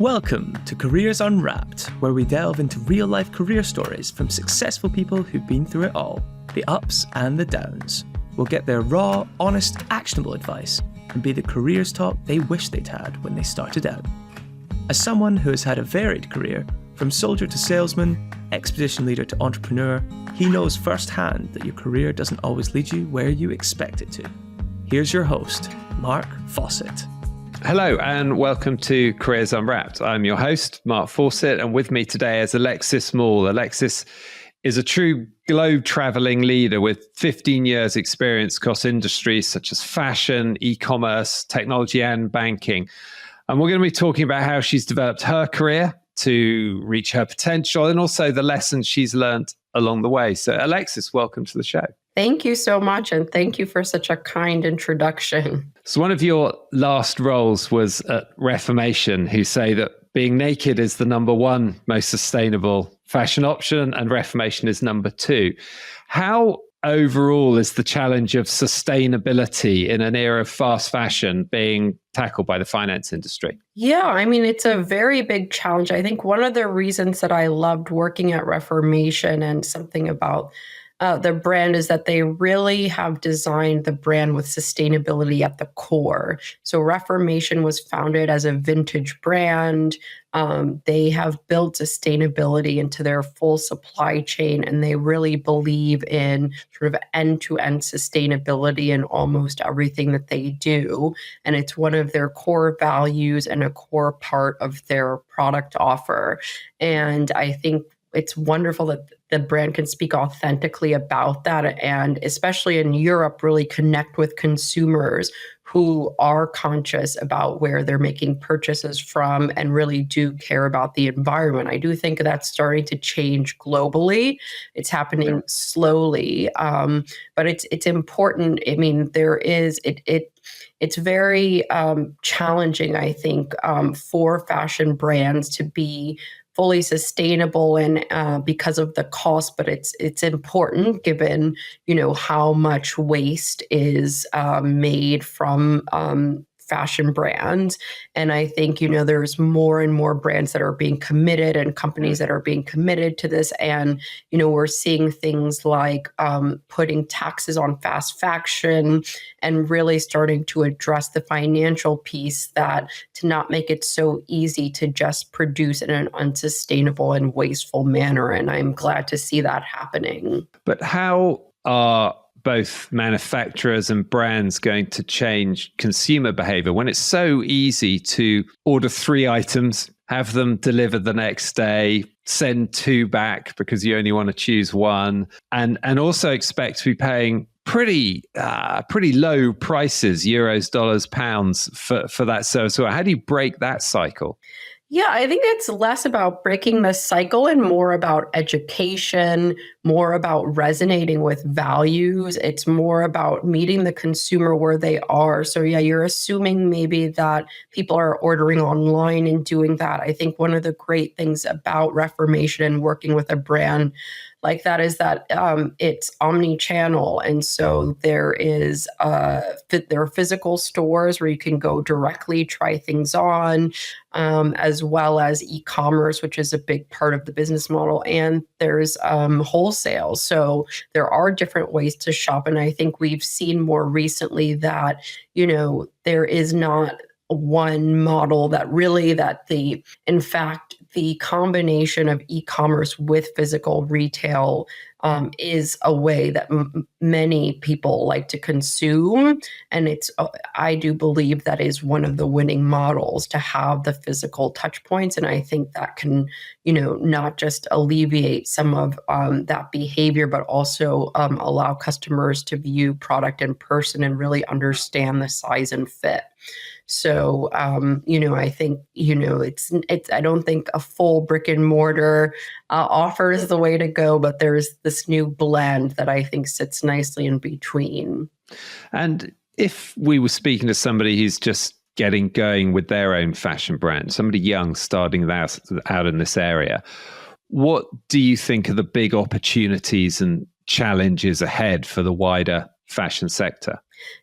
Welcome to Careers Unwrapped, where we delve into real-life career stories from successful people who've been through it all, the ups and the downs. We'll get their raw, honest, actionable advice and be the careers talk they wish they'd had when they started out. As someone who has had a varied career, from soldier to salesman, expedition leader to entrepreneur, he knows firsthand that your career doesn't always lead you where you expect it to. Here's your host, Mark Fawcett. Hello and welcome to Careers Unwrapped. I'm your host, Mark Fawcett, and with me today is Alexis Maule. Alexis is a true globe-traveling leader with 15 years experience across industries such as fashion, e-commerce, technology and banking. And we're going to be talking about how she's developed her career to reach her potential and also the lessons she's learned along the way. So Alexis, welcome to the show. Thank you so much. And thank you for such a kind introduction. So one of your last roles was at Reformation, who say that being naked is the number one most sustainable fashion option and Reformation is number two. How overall is the challenge of sustainability in an era of fast fashion being tackled by the finance industry? Yeah, I mean, it's a very big challenge. I think one of the reasons that I loved working at Reformation and something about the brand is that they really have designed the brand with sustainability at the core. So Reformation was founded as a vintage brand. They have built sustainability into their full supply chain, and they really believe in sort of end-to-end sustainability in almost everything that they do. And it's one of their core values and a core part of their product offer. And I think it's wonderful that the brand can speak authentically about that, and especially in Europe, really connect with consumers who are conscious about where they're making purchases from and really do care about the environment. I do think that's starting to change globally. It's happening slowly, but it's important. I mean, it's very challenging, I think, for fashion brands to be fully sustainable and because of the cost, but it's important given, how much waste is made from fashion brands. And I think, there's more and more brands that are being committed and companies that are being committed to this. And, we're seeing things like putting taxes on fast fashion and really starting to address the financial piece that to not make it so easy to just produce in an unsustainable and wasteful manner. And I'm glad to see that happening. But how are both manufacturers and brands going to change consumer behavior when it's so easy to order 3 items, have them delivered the next day, send 2 back because you only want to choose 1, and also expect to be paying pretty low prices, euros, dollars, pounds for that service? So how do you break that cycle? Yeah, I think it's less about breaking the cycle and more about education, more about resonating with values. It's more about meeting the consumer where they are. So yeah, you're assuming maybe that people are ordering online and doing that. I think one of the great things about Reformation and working with a brand like that is that it's omni-channel. And so there are physical stores where you can go directly try things on, as well as e-commerce, which is a big part of the business model. And there's wholesale. So there are different ways to shop. And I think we've seen more recently that, there is not one model in fact, the combination of e-commerce with physical retail is a way that many people like to consume. And I do believe that is one of the winning models, to have the physical touch points. And I think that can, not just alleviate some of that behavior, but also allow customers to view product in person and really understand the size and fit. So, I think, I don't think a full brick and mortar offer is the way to go, but there's this new blend that I think sits nicely in between. And if we were speaking to somebody who's just getting going with their own fashion brand, somebody young starting out in this area, what do you think are the big opportunities and challenges ahead for the wider fashion sector?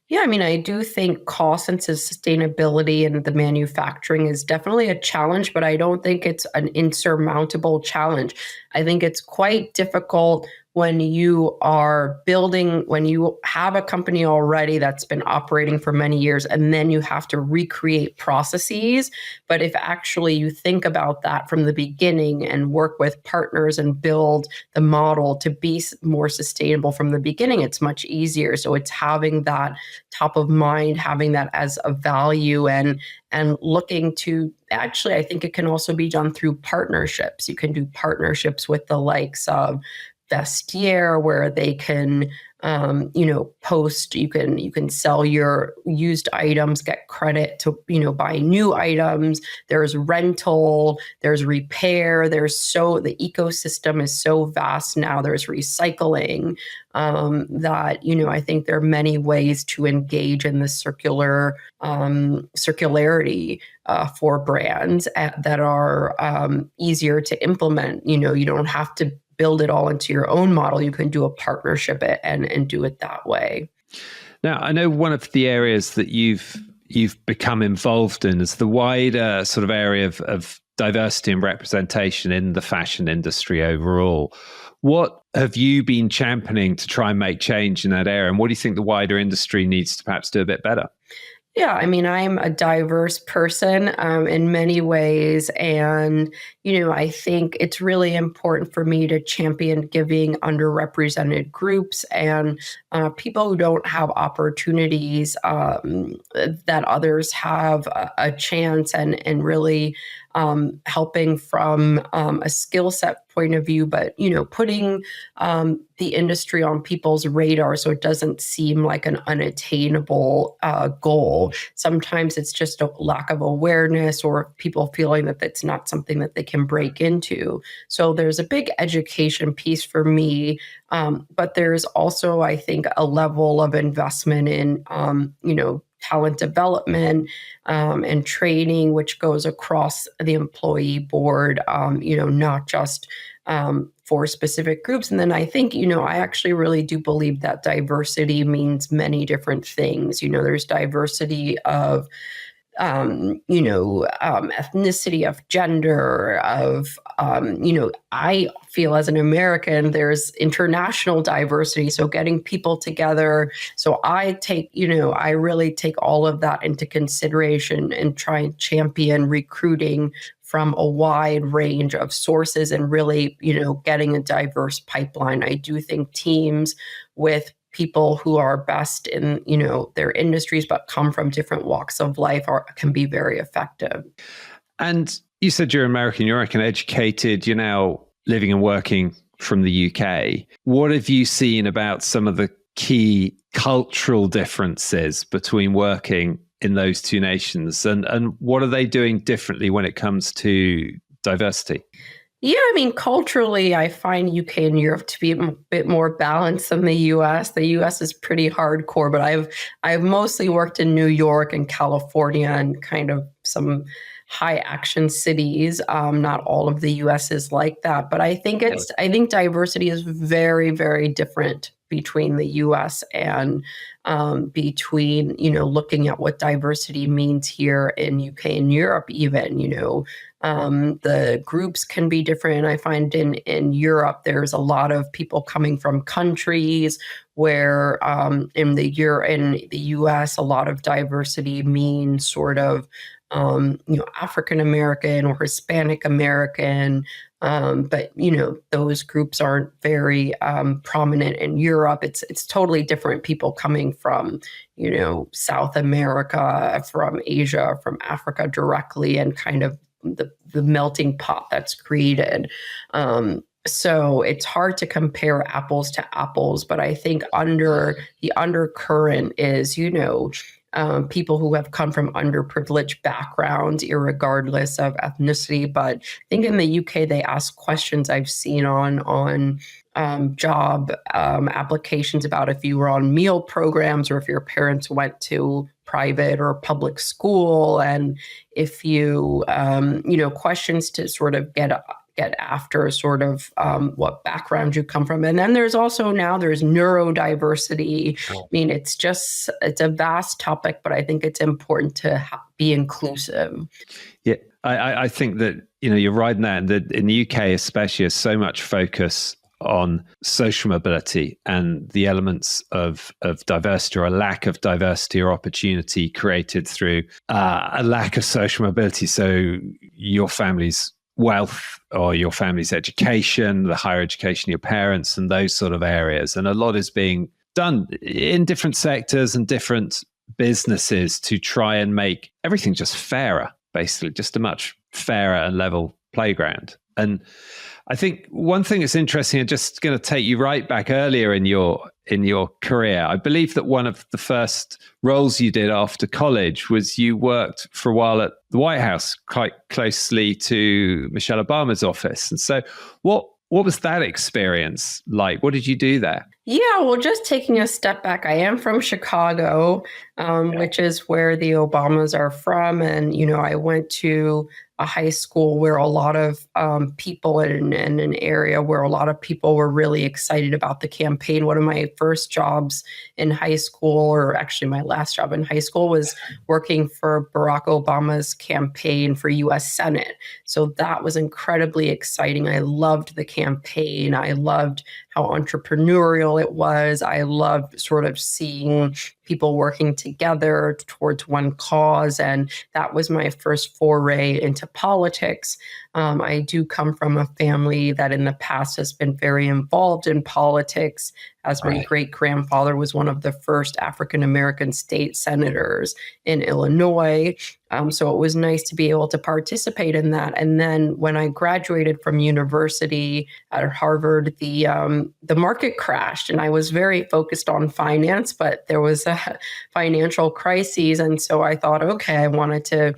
Yeah, I mean, I do think cost and sustainability in the manufacturing is definitely a challenge, but I don't think it's an insurmountable challenge. I think it's quite difficult when you are building, when you have a company already that's been operating for many years, and then you have to recreate processes. But if actually you think about that from the beginning and work with partners and build the model to be more sustainable from the beginning, it's much easier. So it's having that top of mind, having that as a value, and looking to, actually, I think it can also be done through partnerships. You can do partnerships with the likes of Vestiaire, where they can post, you can sell your used items, get credit to buy new items. There's rental, there's repair, the ecosystem is so vast now. There's recycling, that I think there are many ways to engage in the circularity for brands that are easier to implement. You don't have to build it all into your own model. You can do a partnership and do it that way. Now, I know one of the areas that you've become involved in is the wider sort of area of diversity and representation in the fashion industry overall. What have you been championing to try and make change in that area? And what do you think the wider industry needs to perhaps do a bit better? Yeah, I mean, I'm a diverse person in many ways. And, I think it's really important for me to champion giving underrepresented groups and people who don't have opportunities that others have a chance, and really helping from a skill set point of view, but putting the industry on people's radar so it doesn't seem like an unattainable goal. Sometimes it's just a lack of awareness, or people feeling that it's not something that they can break into. So there's a big education piece for me, but there's also, I think, a level of investment in talent development and training, which goes across the employee board, not just for specific groups. And then I think, I actually really do believe that diversity means many different things. There's diversity of ethnicity, of gender, of, I feel as an American, there's international diversity. So getting people together. So I really take all of that into consideration and try and champion recruiting from a wide range of sources and really, getting a diverse pipeline. I do think teams with people who are best in, their industries, but come from different walks of life can be very effective. And you said you're American educated, you're now living and working from the UK. What have you seen about some of the key cultural differences between working in those two nations? And what are they doing differently when it comes to diversity? Yeah, I mean, culturally, I find UK and Europe to be a bit more balanced than the US. The US is pretty hardcore, but I've mostly worked in New York and California and kind of some high action cities. Not all of the US is like that, but I think diversity is very, very different between the US and between, looking at what diversity means here in UK and Europe, even, the groups can be different. I find in Europe, there's a lot of people coming from countries where in the US, a lot of diversity means sort of, African American or Hispanic American. But those groups aren't very prominent in Europe. It's totally different. People coming from South America, from Asia, from Africa directly, and kind of the melting pot that's created. So it's hard to compare apples to apples, but I think the undercurrent is people who have come from underprivileged backgrounds, irregardless of ethnicity. But I think in the UK, they ask questions I've seen on job applications about if you were on meal programs or if your parents went to private or public school, and if you, questions to sort of get get after sort of what background you come from. And then there's neurodiversity. I mean, it's a vast topic, but I think it's important to be inclusive. Yeah, I think that, you're right in that. And that in the UK especially, there's so much focus on social mobility and the elements of diversity, or a lack of diversity or opportunity created through a lack of social mobility. So your family's wealth or your family's education, the higher education of your parents, and those sort of areas. And a lot is being done in different sectors and different businesses to try and make everything just fairer, basically, just a much fairer and level playground. And I think one thing that's interesting, and just going to take you right back earlier in your career, I believe that one of the first roles you did after college was you worked for a while at the White House, quite closely to Michelle Obama's office. And so what was that experience like? What did you do there? Yeah, well, just taking a step back, I am from Chicago, which is where the Obamas are from. And, I went to a high school where a lot of people in an area where a lot of people were really excited about the campaign. One of my first jobs in high school, or actually my last job in high school, was working for Barack Obama's campaign for US Senate. So that was incredibly exciting. I loved the campaign. I loved how entrepreneurial it was. I loved sort of seeing people working together towards one cause. And that was my first foray into politics. I do come from a family that in the past has been very involved in politics, as my great-grandfather was one of the first African-American state senators in Illinois. So it was nice to be able to participate in that. And then when I graduated from university at Harvard, the market crashed, and I was very focused on finance, but there was a financial crisis. And so I thought, okay, I wanted to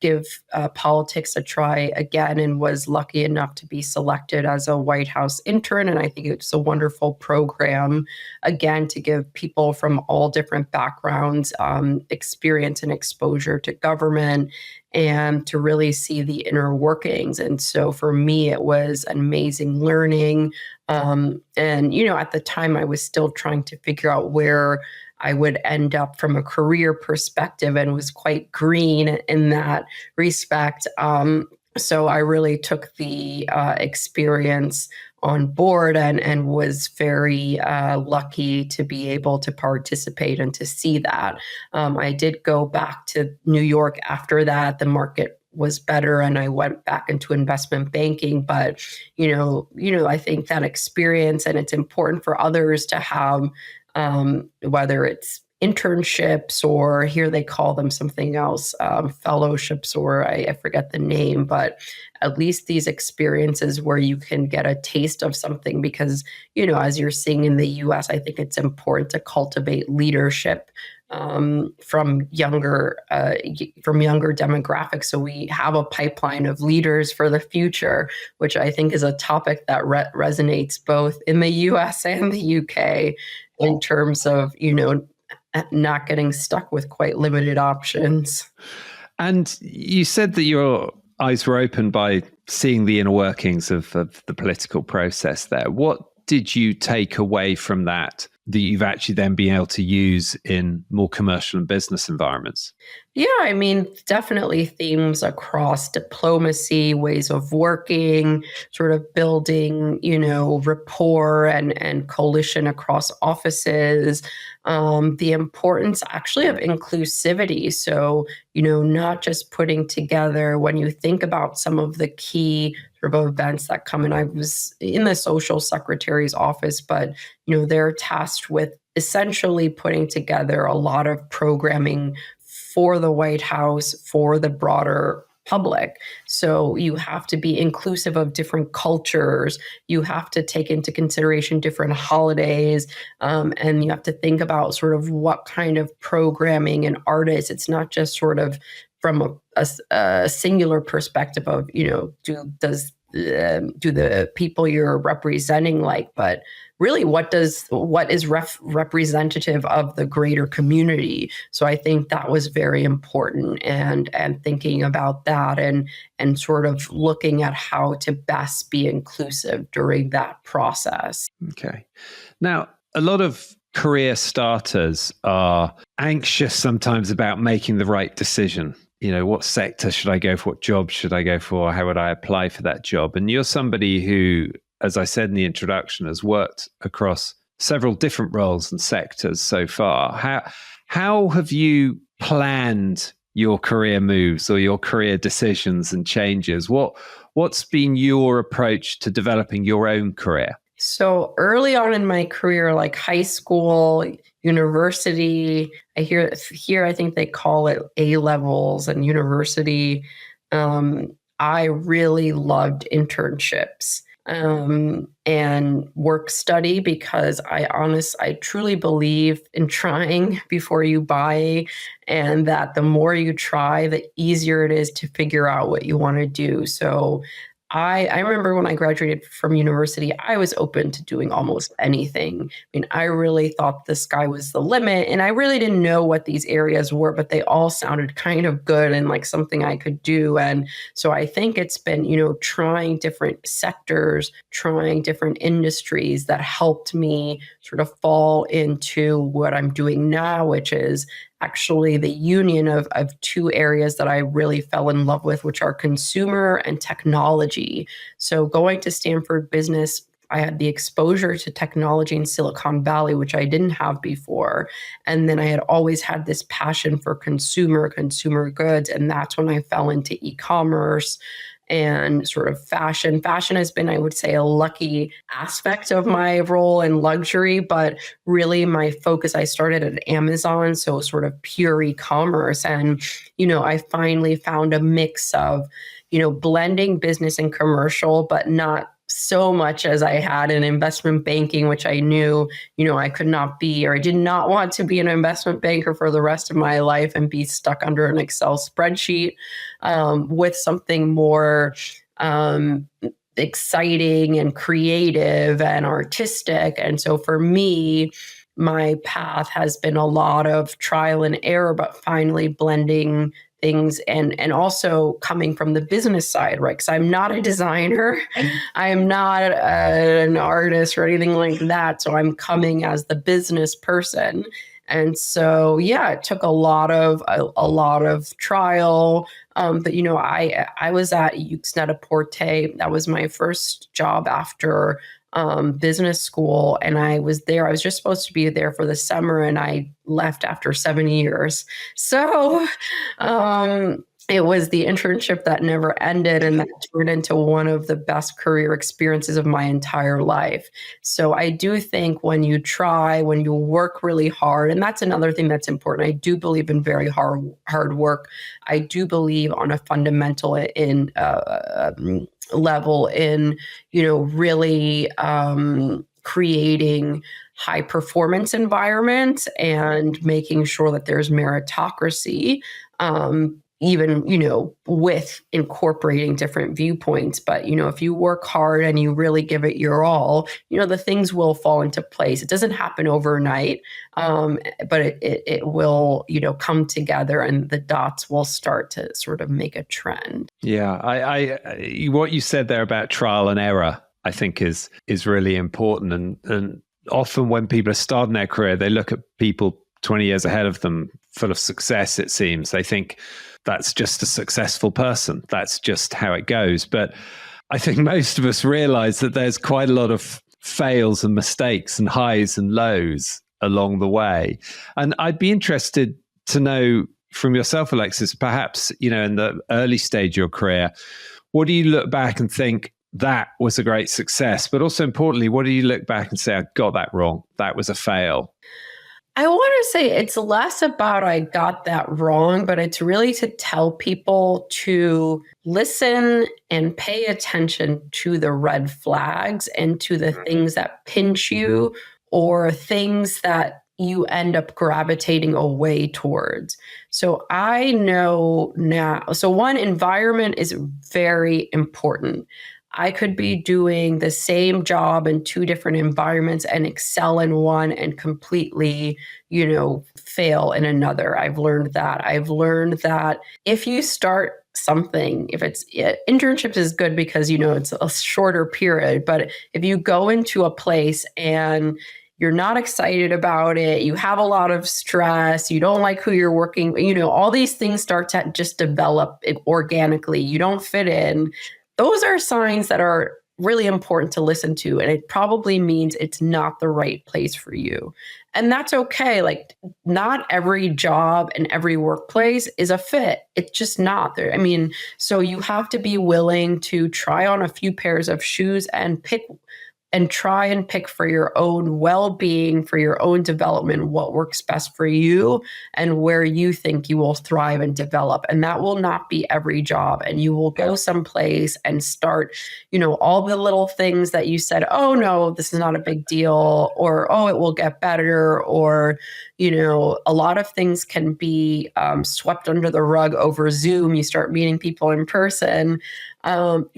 give politics a try again, and was lucky enough to be selected as a White House intern. And I think it's a wonderful program, again, to give people from all different backgrounds experience and exposure to government, and to really see the inner workings. And so for me, it was amazing learning. And, at the time, I was still trying to figure out where I would end up from a career perspective, and was quite green in that respect. So I really took the experience on board, and was very lucky to be able to participate and to see that. I did go back to New York after that. The market was better, and I went back into investment banking. But, I think that experience, and it's important for others to have, whether it's internships, or here they call them something else, fellowships, or I forget the name, but at least these experiences where you can get a taste of something. Because, as you're seeing in the US, I think it's important to cultivate leadership from younger demographics. So we have a pipeline of leaders for the future, which I think is a topic that resonates both in the US and the UK in terms of, not getting stuck with quite limited options. And you said that your eyes were opened by seeing the inner workings of the political process there. What did you take away from that you've actually then been able to use in more commercial and business environments? Yeah, I mean, definitely themes across diplomacy, ways of working, sort of building, rapport and coalition across offices. The importance actually of inclusivity. So, not just putting together, when you think about some of the key sort of events that come in. I was in the social secretary's office, but, they're tasked with essentially putting together a lot of programming for the White House, for the broader public. So you have to be inclusive of different cultures. You have to take into consideration different holidays. And you have to think about sort of what kind of programming and artists. It's not just sort of from a singular perspective of, do the people you're representing like, but really what is representative of the greater community. So I think that was very important, and thinking about that and sort of looking at how to best be inclusive during that process. Okay. Now, a lot of career starters are anxious sometimes about making the right decision. What sector should I go for? What job should I go for? How would I apply for that job? And you're somebody who, as I said in the introduction, has worked across several different roles and sectors so far. How have you planned your career moves or your career decisions and changes? What's been your approach to developing your own career? So early on in my career, like high school, university, I think they call it A levels and university. I really loved internships and work study, because I truly believe in trying before you buy, and that the more you try, the easier it is to figure out what you want to do. So I remember when I graduated from university, I was open to doing almost anything. I really thought the sky was the limit, and I really didn't know what these areas were, but they all sounded kind of good and like something I could do. And so I think it's been, trying different sectors, trying different industries that helped me sort of fall into what I'm doing now, which is actually the union of two areas that I really fell in love with, which are consumer and technology. So going to Stanford Business, I had the exposure to technology in Silicon Valley, which I didn't have before. And then I had always had this passion for consumer goods. And that's when I fell into e-commerce and sort of fashion. Fashion has been, I would say, a lucky aspect of my role in luxury, but really my focus, I started at Amazon, so sort of pure e-commerce. And, I finally found a mix of, blending business and commercial, but not so much as I had in investment banking, which I knew, I could not be, or I did not want to be an investment banker for the rest of my life and be stuck under an Excel spreadsheet, with something more exciting and creative and artistic. And so for me, my path has been a lot of trial and error, but finally blending things and also coming from the business side, right? Because I'm not a designer, I'm not an artist or anything like that. So I'm coming as the business person. And so, it took a lot of trial. But I was at Yux Net-a-Porter. That was my first job after business school, and I was there. I was just supposed to be there for the summer, and I left after 7 years. So it was the internship that never ended, and that turned into one of the best career experiences of my entire life. So I do think when you try, when you work really hard, and that's another thing that's important. I do believe in very hard work. I do believe on a fundamental in level in, really creating high performance environments and making sure that there's meritocracy, even, with incorporating different viewpoints. But, if you work hard and you really give it your all, the things will fall into place. It doesn't happen overnight, but it will, come together, and the dots will start to sort of make a trend. Yeah, I what you said there about trial and error, I think is really important. And often when people are starting their career, they look at people 20 years ahead of them full of success, it seems. They think that's just a successful person. That's just how it goes. But I think most of us realize that there's quite a lot of fails and mistakes and highs and lows along the way. And I'd be interested to know from yourself, Alexis, perhaps, in the early stage of your career, what do you look back and think that was a great success? But also importantly, what do you look back and say, I got that wrong? That was a fail. I want to say it's less about I got that wrong, but it's really to tell people to listen and pay attention to the red flags and to the things that pinch you or things that you end up gravitating away towards. So I know now, so one, environment is very important. I could be doing the same job in two different environments and excel in one and completely, fail in another. I've learned that. I've learned that if you start something, internships is good because, it's a shorter period, but if you go into a place and you're not excited about it, you have a lot of stress, you don't like who you're working with, all these things start to just develop organically. You don't fit in. Those are signs that are really important to listen to. And it probably means it's not the right place for you. And that's okay. Like, not every job and every workplace is a fit. It's just not there. So you have to be willing to try on a few pairs of shoes and try and pick for your own well-being, for your own development, what works best for you and where you think you will thrive and develop. And that will not be every job. And you will go someplace and start, all the little things that you said, oh no, this is not a big deal, or, oh, it will get better, or, a lot of things can be swept under the rug over Zoom. You start meeting people in person.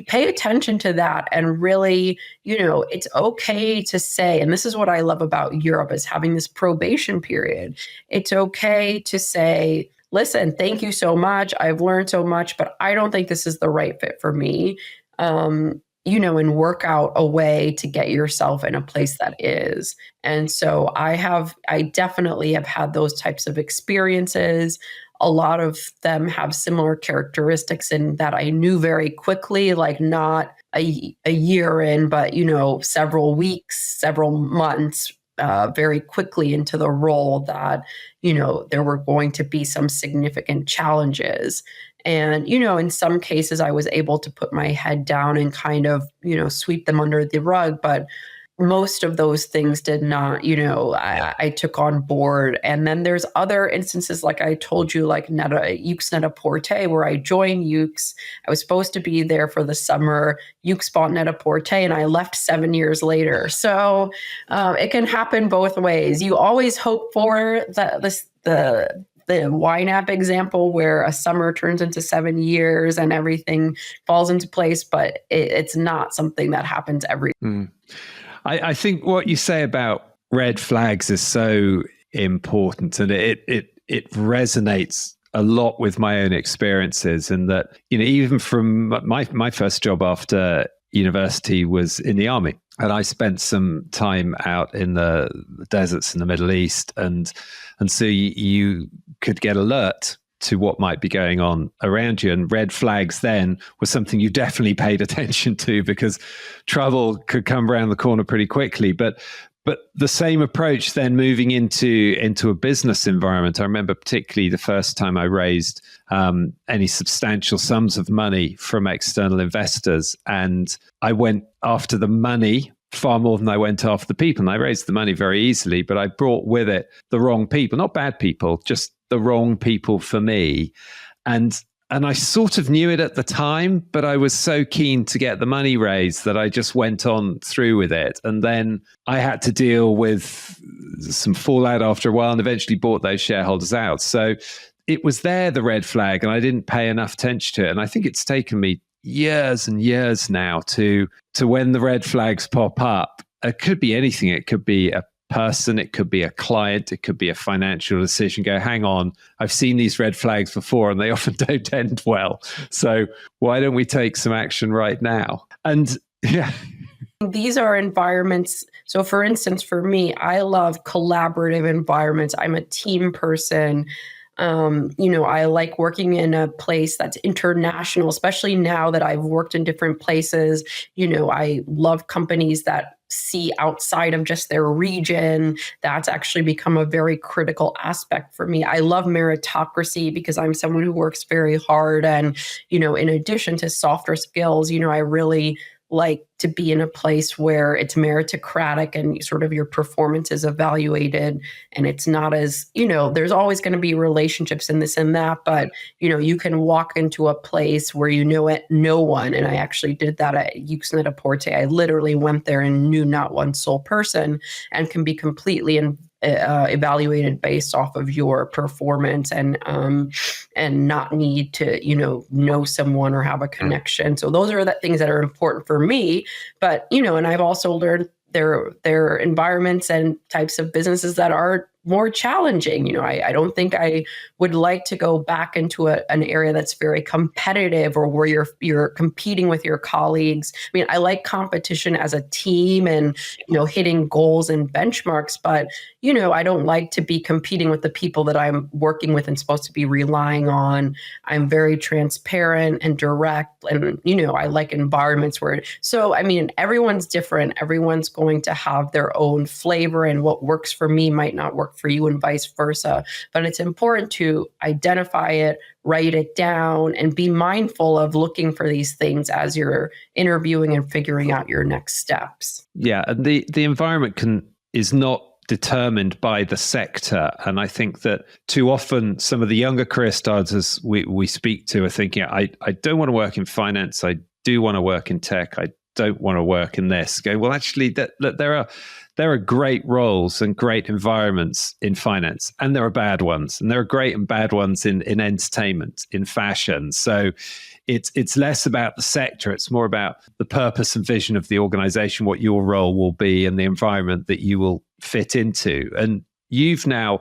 Pay attention to that and really, it's okay to say, and this is what I love about Europe is having this probation period. It's okay to say, listen, thank you so much. I've learned so much, but I don't think this is the right fit for me. And work out a way to get yourself in a place that is. And so I definitely have had those types of experiences. A lot of them have similar characteristics in that I knew very quickly, like not a year in, but, several weeks, several months, very quickly into the role that, there were going to be some significant challenges. And, in some cases I was able to put my head down and kind of, sweep them under the rug, but most of those things did not, I took on board. And then there's other instances, like I told you, like Yux Net-a-Porter, where I joined Yux. I was supposed to be there for the summer. Yux bought Net-a-Porter and I left 7 years later. So it can happen both ways. You always hope for the YNAB example where a summer turns into 7 years and everything falls into place, but it's not something that happens every day. I think what you say about red flags is so important, and it resonates a lot with my own experiences. And that, even from my first job after university was in the army, and I spent some time out in the deserts in the Middle East, and so you could get alert to what might be going on around you. And red flags then was something you definitely paid attention to, because trouble could come around the corner pretty quickly. But the same approach then moving into a business environment. I remember particularly the first time I raised any substantial sums of money from external investors, and I went after the money far more than I went after the people. And I raised the money very easily, but I brought with it the wrong people, not bad people, just the wrong people for me. And I sort of knew it at the time, but I was so keen to get the money raised that I just went on through with it. And then I had to deal with some fallout after a while and eventually bought those shareholders out. So it was there, the red flag, and I didn't pay enough attention to it. And I think it's taken me years and years now to when the red flags pop up. It could be anything. It could be a person, it could be a client, it could be a financial decision. Go, hang on, I've seen these red flags before and they often don't end well. So why don't we take some action right now? And yeah. These are environments. So for instance, for me, I love collaborative environments. I'm a team person. I like working in a place that's international, especially now that I've worked in different places. I love companies that see outside of just their region. That's actually become a very critical aspect for me. I love meritocracy because I'm someone who works very hard. And, in addition to softer skills, I really like to be in a place where it's meritocratic and sort of your performance is evaluated, and it's not as, there's always going to be relationships in this and that, but, you can walk into a place where no one. And I actually did that at Yux Net-a-Porter. I literally went there and knew not one sole person and can be completely evaluated based off of your performance and not need to, know someone or have a connection. So those are the things that are important for me. But, and I've also learned there are environments and types of businesses that are more challenging. I don't think I would like to go back into an area that's very competitive or where you're competing with your colleagues. I mean, I like competition as a team and, hitting goals and benchmarks, but, I don't like to be competing with the people that I'm working with and supposed to be relying on. I'm very transparent and direct, and, I like environments everyone's different. Everyone's going to have their own flavor, and what works for me might not work for you and vice versa. But it's important to identify it, write it down, and be mindful of looking for these things as you're interviewing and figuring out your next steps. Yeah, and the environment is not determined by the sector. And I think that too often some of the younger career starters we speak to are thinking, I don't want to work in finance. I do want to work in tech. I don't want to work in this. Going, well, actually, there are great roles and great environments in finance, and there are bad ones, and there are great and bad ones in entertainment, in fashion. So it's less about the sector. It's more about the purpose and vision of the organization, what your role will be, and the environment that you will fit into. And you've now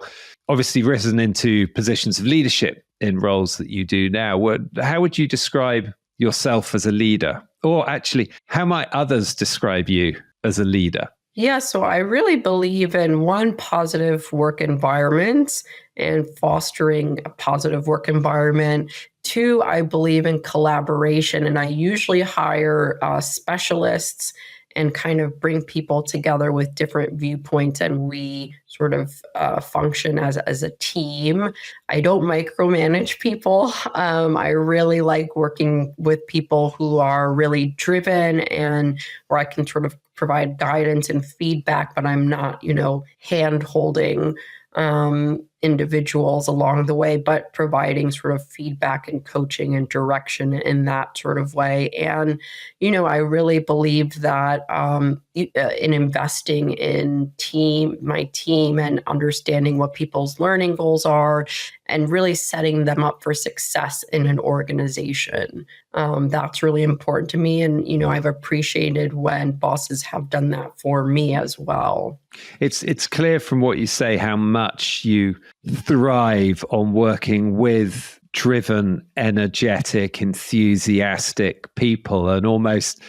obviously risen into positions of leadership in roles that you do now. How would you describe yourself as a leader? Or actually, how might others describe you as a leader? Yeah, so I really believe in positive work environments and fostering a positive work environment. 2, I believe in collaboration, and I usually hire specialists and kind of bring people together with different viewpoints, and we sort of function as a team. I don't micromanage people. I really like working with people who are really driven and where I can sort of provide guidance and feedback, but I'm not, hand-holding individuals along the way, but providing sort of feedback and coaching and direction in that sort of way. And, I really believe that in investing in my team and understanding what people's learning goals are and really setting them up for success in an organization. That's really important to me. And, I've appreciated when bosses have done that for me as well. It's clear from what you say how much you thrive on working with driven, energetic, enthusiastic people, and almost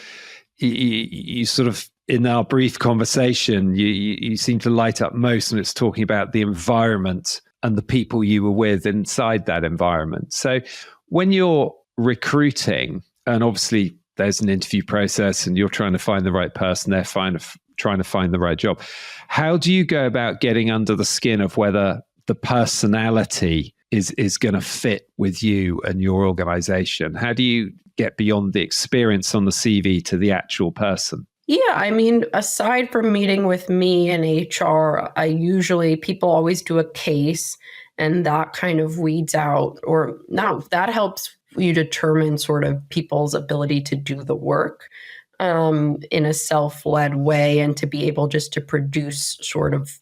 you sort of, in our brief conversation, you seem to light up most when it's talking about the environment and the people you were with inside that environment. So when you're recruiting, and obviously there's an interview process and you're trying to find the right person, they're trying to find the right job. How do you go about getting under the skin of whether the personality is going to fit with you and your organization? How do you get beyond the experience on the CV to the actual person? Yeah, aside from meeting with me and HR, people always do a case, and that kind of weeds out, that helps you determine sort of people's ability to do the work in a self-led way, and to be able just to produce sort of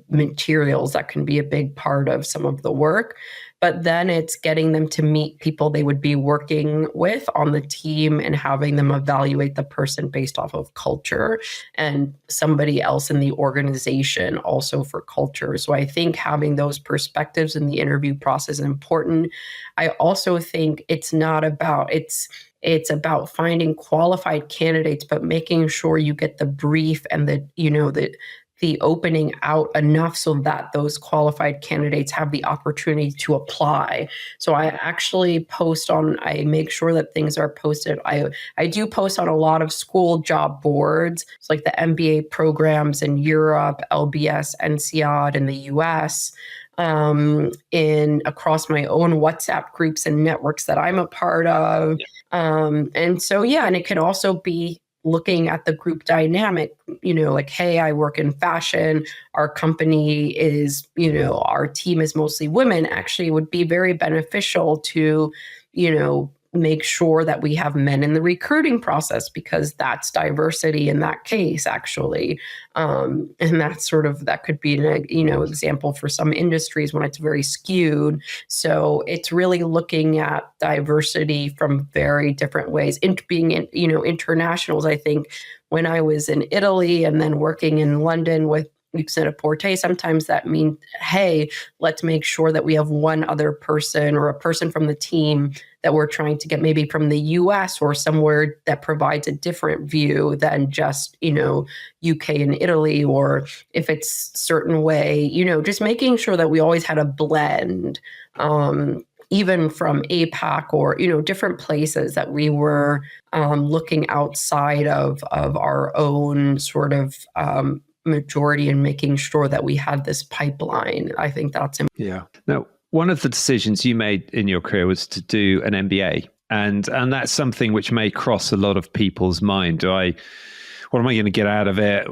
materials that can be a big part of some of the work. But then it's getting them to meet people they would be working with on the team and having them evaluate the person based off of culture and somebody else in the organization also for culture. So I think having those perspectives in the interview process is important. I also think it's about finding qualified candidates, but making sure you get the brief and the opening out enough so that those qualified candidates have the opportunity to apply. So I actually I make sure that things are posted. I do post on a lot of school job boards. It's like the MBA programs in Europe, LBS, NCOD in the US, across my own WhatsApp groups and networks that I'm a part of. And it could also be looking at the group dynamic, like, hey, I work in fashion. Our company is, our team is mostly women. Actually, it would be very beneficial to, make sure that we have men in the recruiting process, because that's diversity in that case, actually. And that's that could be an example for some industries when it's very skewed. So it's really looking at diversity from very different ways. Being internationals, I think when I was in Italy and then working in London with Net-a-Porter, sometimes that means, hey, let's make sure that we have one other person or a person from the team that we're trying to get, maybe from the US or somewhere that provides a different view than just, UK and Italy, or if it's certain way, just making sure that we always had a blend, even from APAC or, different places, that we were looking outside of our own majority and making sure that we had this pipeline. I think that's important. Yeah. Now, one of the decisions you made in your career was to do an MBA. And that's something which may cross a lot of people's mind. What am I going to get out of it?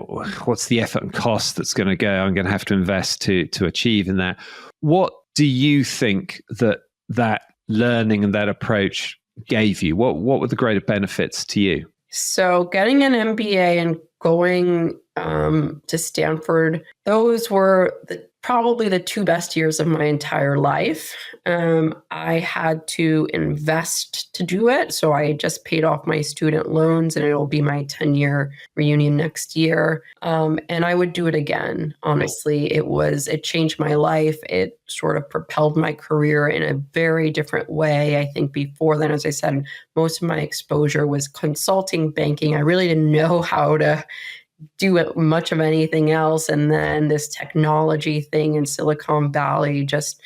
What's the effort and cost that's going to go? I'm going to have to invest to achieve in that. What do you think that learning and that approach gave you? What were the greater benefits to you? So getting an MBA and going to Stanford, those were probably the 2 best years of my entire life. I had to invest to do it. So I just paid off my student loans, and it'll be my 10-year reunion next year. And I would do it again. Honestly, it changed my life. It sort of propelled my career in a very different way. I think before then, as I said, most of my exposure was consulting, banking. I really didn't know how to do much of anything else. And then this technology thing in Silicon Valley just,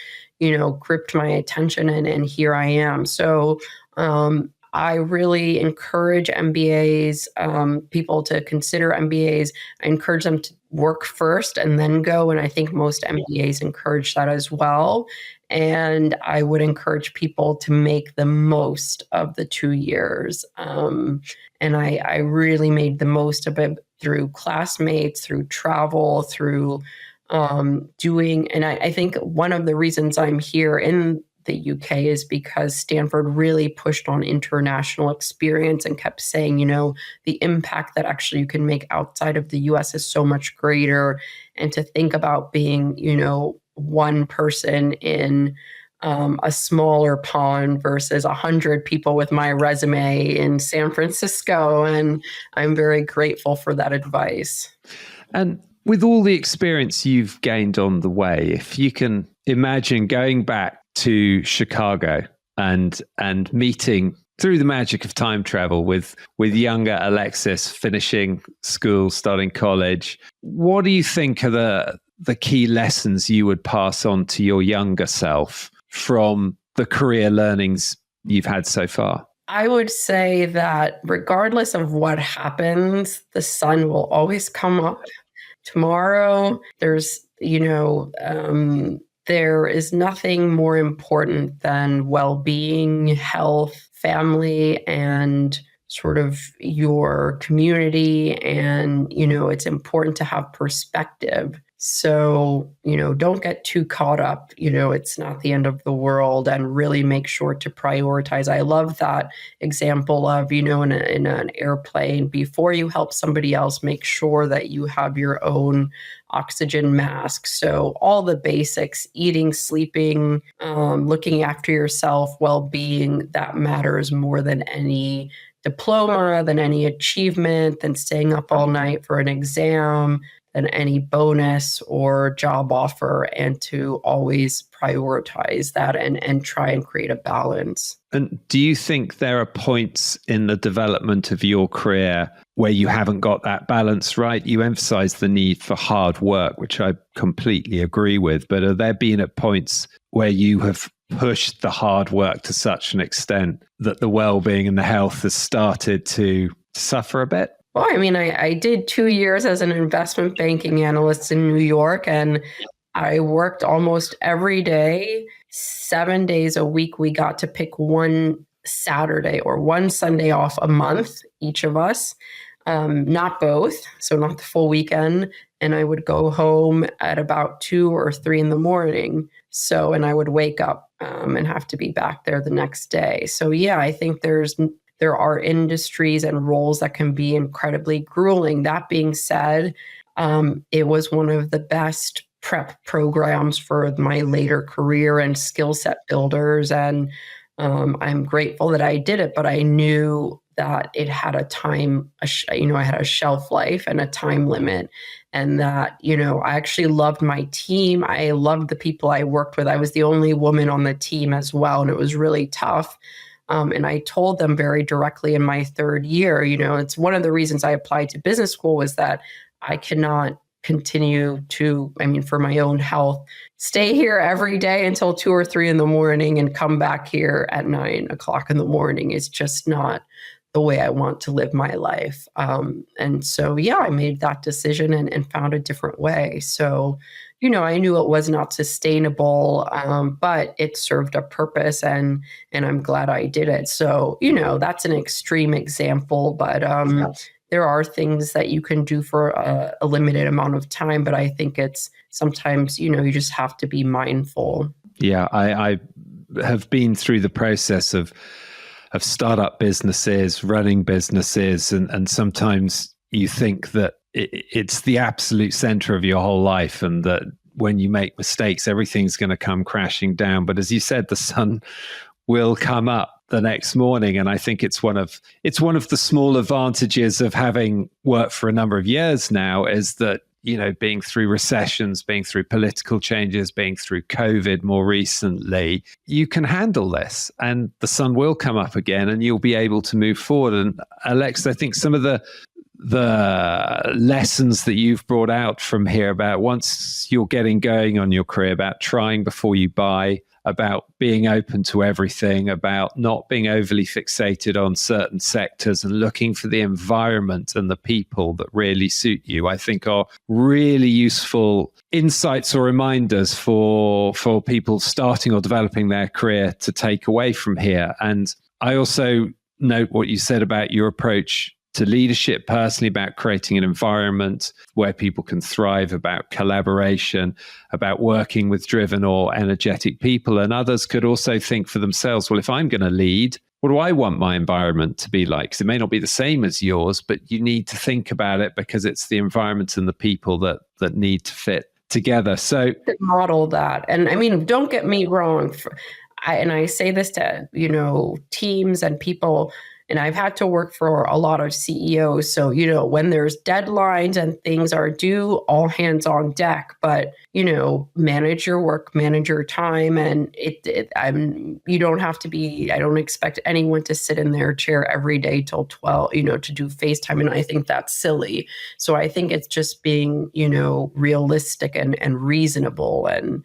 gripped my attention, and here I am. So I really encourage MBAs, people to consider MBAs. I encourage them to work first and then go. And I think most MBAs encourage that as well. And I would encourage people to make the most of the 2 years. And I really made the most of it through classmates, through travel, through doing. And I think one of the reasons I'm here in the UK is because Stanford really pushed on international experience and kept saying, the impact that actually you can make outside of the US is so much greater. And to think about being, one person in a smaller pond versus 100 people with my resume in San Francisco. And I'm very grateful for that advice. And with all the experience you've gained on the way, if you can imagine going back to Chicago and meeting through the magic of time travel with younger Alexis finishing school, starting college, what do you think are the key lessons you would pass on to your younger self from the career learnings you've had so far? I would say that regardless of what happens, the sun will always come up tomorrow. There's, there is nothing more important than well-being, health, family, and sort of your community. And, it's important to have perspective. So, don't get too caught up, it's not the end of the world, and really make sure to prioritize. I love that example of, in an airplane, before you help somebody else, make sure that you have your own oxygen mask. So all the basics, eating, sleeping, looking after yourself, well-being, that matters more than any diploma, than any achievement, than staying up all night for an exam, than any bonus or job offer, and to always prioritize that and try and create a balance. And do you think there are points in the development of your career where you haven't got that balance right? You emphasize the need for hard work, which I completely agree with, but are there been at points where you have pushed the hard work to such an extent that the well-being and the health has started to suffer a bit? Well, I did 2 years as an investment banking analyst in New York, and I worked almost every day, 7 days a week. We got to pick one Saturday or one Sunday off a month, each of us, not both, so not the full weekend. and I would go home at about 2 or 3 in the morning. So, and I would wake up and have to be back there the next day. So yeah, I think there are industries and roles that can be incredibly grueling. That being said, it was one of the best prep programs for my later career and skill set builders. And I'm grateful that I did it, but I knew that it had a time, I had a shelf life and a time limit. And that, I actually loved my team. I loved the people I worked with. I was the only woman on the team as well. And it was really tough. And I told them very directly in my third year, it's one of the reasons I applied to business school was that I cannot continue to, for my own health, stay here every day until 2 or 3 in the morning and come back here at 9 o'clock in the morning. It's just not the way I want to live my life. And so, yeah, I made that decision and found a different way. So, I knew it was not sustainable, but it served a purpose and I'm glad I did it. So, that's an extreme example, but there are things that you can do for a limited amount of time. But I think it's sometimes, you just have to be mindful. Yeah, I have been through the process of startup businesses, running businesses, and sometimes you think that it's the absolute center of your whole life, and that when you make mistakes, everything's going to come crashing down. But as you said, the sun will come up the next morning. And I think it's one of the small advantages of having worked for a number of years now is that, being through recessions, being through political changes, being through COVID more recently, you can handle this and the sun will come up again and you'll be able to move forward. And Alex, I think some of the lessons that you've brought out from here about once you're getting going on your career, about trying before you buy, about being open to everything, about not being overly fixated on certain sectors and looking for the environment and the people that really suit you, I think are really useful insights or reminders for people starting or developing their career to take away from here. And I also note what you said about your approach to leadership personally, about creating an environment where people can thrive, about collaboration, about working with driven or energetic people. And others could also think for themselves, well, if I'm going to lead, what do I want my environment to be like? Because it may not be the same as yours, but you need to think about it because it's the environment and the people that need to fit together. So model that. And don't get me wrong. I say this to, teams and people. And I've had to work for a lot of CEOs. So, when there's deadlines and things are due, all hands on deck. But, manage your work, manage your time. And you don't have to be, I don't expect anyone to sit in their chair every day till 12, to do FaceTime. And I think that's silly. So I think it's just being, realistic and reasonable. And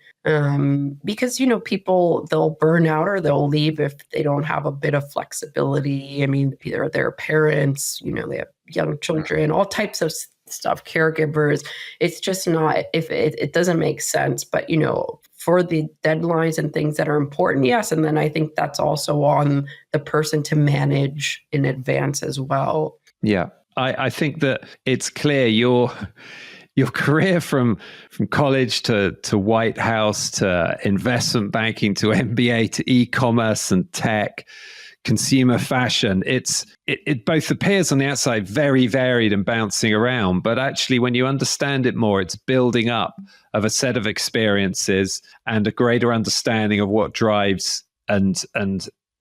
because, people, they'll burn out or they'll leave if they don't have a bit of flexibility. Their parents, they have young children, all types of stuff, caregivers. It's just not, if it doesn't make sense, but, for the deadlines and things that are important, yes. And then I think that's also on the person to manage in advance as well. Yeah, I think that it's clear your career from college to White House to investment banking to MBA to e-commerce and tech, consumer fashion, it both appears on the outside very varied and bouncing around, but actually when you understand it more, it's building up of a set of experiences and a greater understanding of what drives and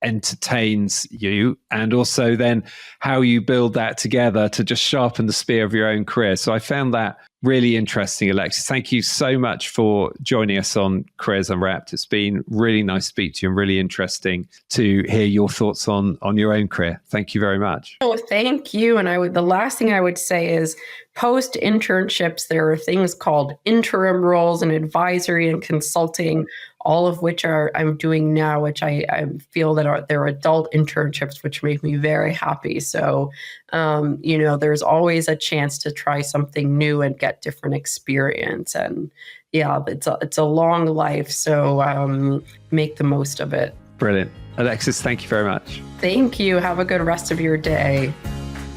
entertains you, and also then how you build that together to just sharpen the spear of your own career. So I found that really interesting, Alexis. Thank you so much for joining us on Careers Unwrapped. It's been really nice to speak to you and really interesting to hear your thoughts on your own career. Thank you very much. Oh, thank you. And the last thing I would say is post internships, there are things called interim roles and advisory and consulting, all of which I'm doing now, which I feel that they're adult internships, which make me very happy. So, there's always a chance to try something new and get different experience. And yeah, it's a long life. So make the most of it. Brilliant. Alexis, thank you very much. Thank you. Have a good rest of your day.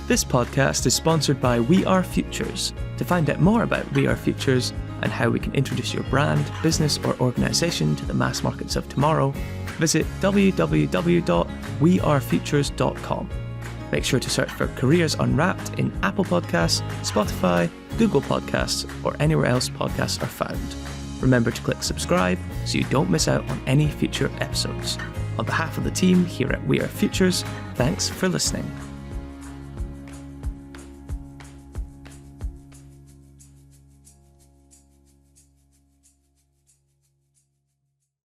This podcast is sponsored by We Are Futures. To find out more about We Are Futures and how we can introduce your brand, business, or organisation to the mass markets of tomorrow, visit www.wearefutures.com. Make sure to search for Careers Unwrapped in Apple Podcasts, Spotify, Google Podcasts, or anywhere else podcasts are found. Remember to click subscribe so you don't miss out on any future episodes. On behalf of the team here at We Are Futures, thanks for listening.